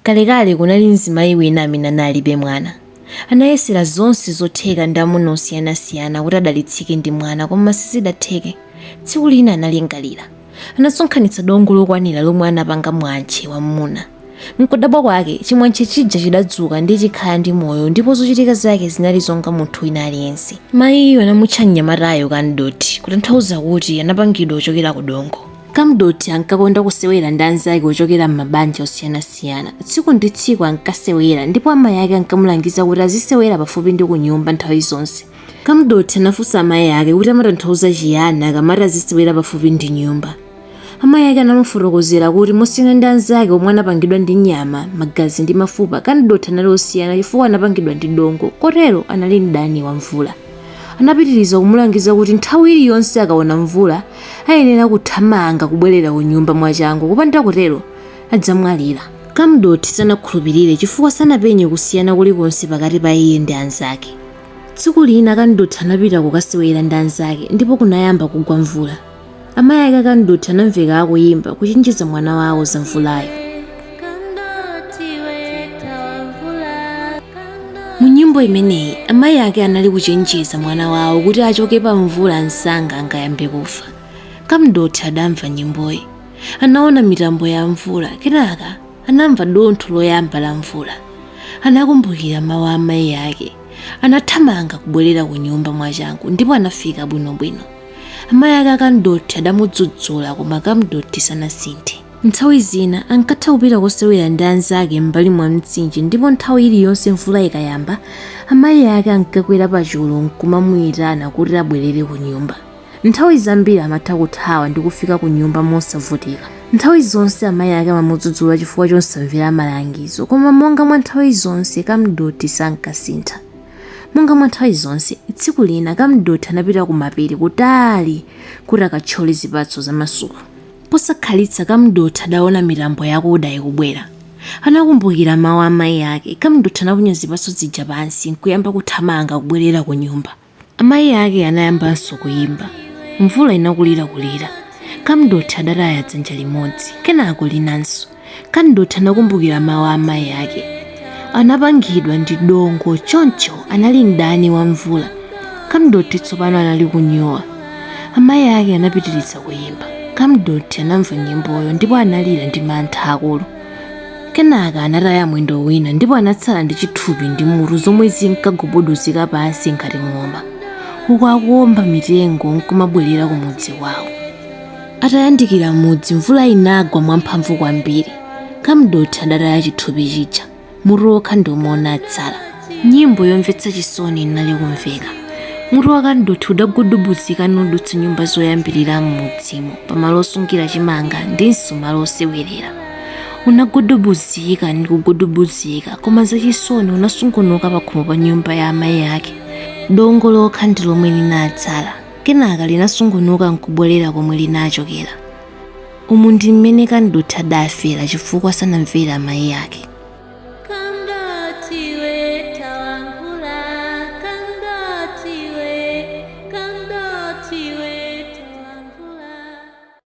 Kalekale kunali mzimayi wina amene analibe mwana. Anayesera zonse zotheka ndi amuna osiyanasiyana kuti adalitsike ndi mwana koma sizidatheke. Tsiku lina analingalira. Anasonkhanitsa dongo lokwanira lomwe anapanga mwantche wamuna. Mkudabwa kwake chimwantche chija chidadzuka ndi chikhala ndi moyo ndipo zochitika zake zinali zonga munthu wina aliyense. Mayiyo anamutcha mnyamatayo Kamdoti kutanthauza kuti anapangidwa ochokera ku dongo. Kamdoti ankakonda kusewera ndi anzake ochokera m'mabanja osiyanasiyana. Tsiku ndi tsiku ankasewera ndipo amayi ake ankamulangiza kuti azisewera pafupi ndi kunyumba nthawi zonse. Kamdoti anafunsa amayi ake kuti amatanthauza chiyani akamati azisewera pafupi ndi nyumba. Amayi ake anamufotokozera kuti mosiyana ndi anzake omwe anapangidwa ndi nyama, magazi ndi mafupa, Kamdoti anali osiyana chifukwa anapangidwa ndi dongo, kotero anali mdani wa mvula. Anapitiriza kumulangiza kuti nthawi iliyonse akaona mvula ayenera kuthamanga kubwerera ku nyumba mwachangu, kupanda kutero adzamwalira. Kamdoti sanakhulupirire chifukwa sanapenye kusiyana kulikonse pakati pa iye ndi anzake. Tsiku lina Kamdoti anapita kukasewera ndi anzake ndipo kunayamba kugwa mvula. Amayi ake Kamdoti anamveka akuyimba kuchenjeza mwana wawo za mvulayo. Mu nyimbo imeneyi amayi ake anali kuchenjeza mwana wawo kuti achoke pa mvula msanga angayambe kufa. Kamdoti adamva nyimboyi. Anaona mitambo ya mvula, kenaka anamva dontho loyamba la mvula. Anakumbukira mawu a amayi ake. Anathamanga kubwerera ku nyumba mwachangu ndipo anafika bwinobwino. Amayi ake Kamdoti adamudzudzula koma Kamdoti sanasinthe. Nthawi zina ankatha kupita kusewera ndi anzake m'mbali mwa mtsinje ndipo nthawi iliyonse mvula ikayamba amayi ake ankakwera pa chulu nkumamuyitana kuti abwerere ku nyumba. Nthawi zambiri amatha kuthawa ndi kufika ku nyumba mosavutika. Nthawi zonse amayi ake amamudzudzula chifukwa chosamvera malangizo, koma monga mwa nthawi zonse Kamdoti sankasintha. Monga mwa nthawi zonse, tsiku lina Kamdoti anapita kumapiri kutali kuti akathyole zipatso za masuku. Posakhalitsa Kamdoti adaona mitambo yakuda ikubwera. Anakumbukira mawu a amayi ake. Kamdoti anaponya zipatso zija pansi nkuyamba kuthamanga kubwerera ku nyumba. Amayi ake anayambanso kuyimba. Mvula inakulira. Kamdoti adataya dzanja limodzi, kenako linanso. Kamdoti anakumbukira mawu a amayi ake. Anapangidwa ndi dongo, choncho anali mdani wa mvula. Kamdoti tsopano anali kunyowa. Amayi ake anapitiriza kuyimba. Kamdoti anamva nyimboyo ndipo analira ndi mantha akulu. Kenaka anataya mwendo wina ndipo anatsala ndi chithupi ndi mutu zomwe zinkagubuduzika pansi ngati ng'oma. Uku akuomba mitengo nkumabwerera ku mudzi wawo. Atayandikira mudzi mvula inagwa mwamphamvu kwambiri. Kamdoti adataya chithupi chija. Mutu wokha ndiwomwe unatsala. Nyimbo yomvetsa chisoni inali kumveka. Mutu wa Kamdoti udagudubuzika nudutsa nyumba zoyambirira m'mudzimo pamalo osungira chimanga ndinso malo osewerera. Unagudubuzika ndi kugudubuzika koma zachisoni unasungunuka pakhomo pa nyumba ya amayi ake. Dongo lokha ndi lomwe linatsala, kenaka linasungunuka nkubwerera komwe linachokera. Umu ndi mmene Kamdoti adafera chifukwa sanamvera amayi ake.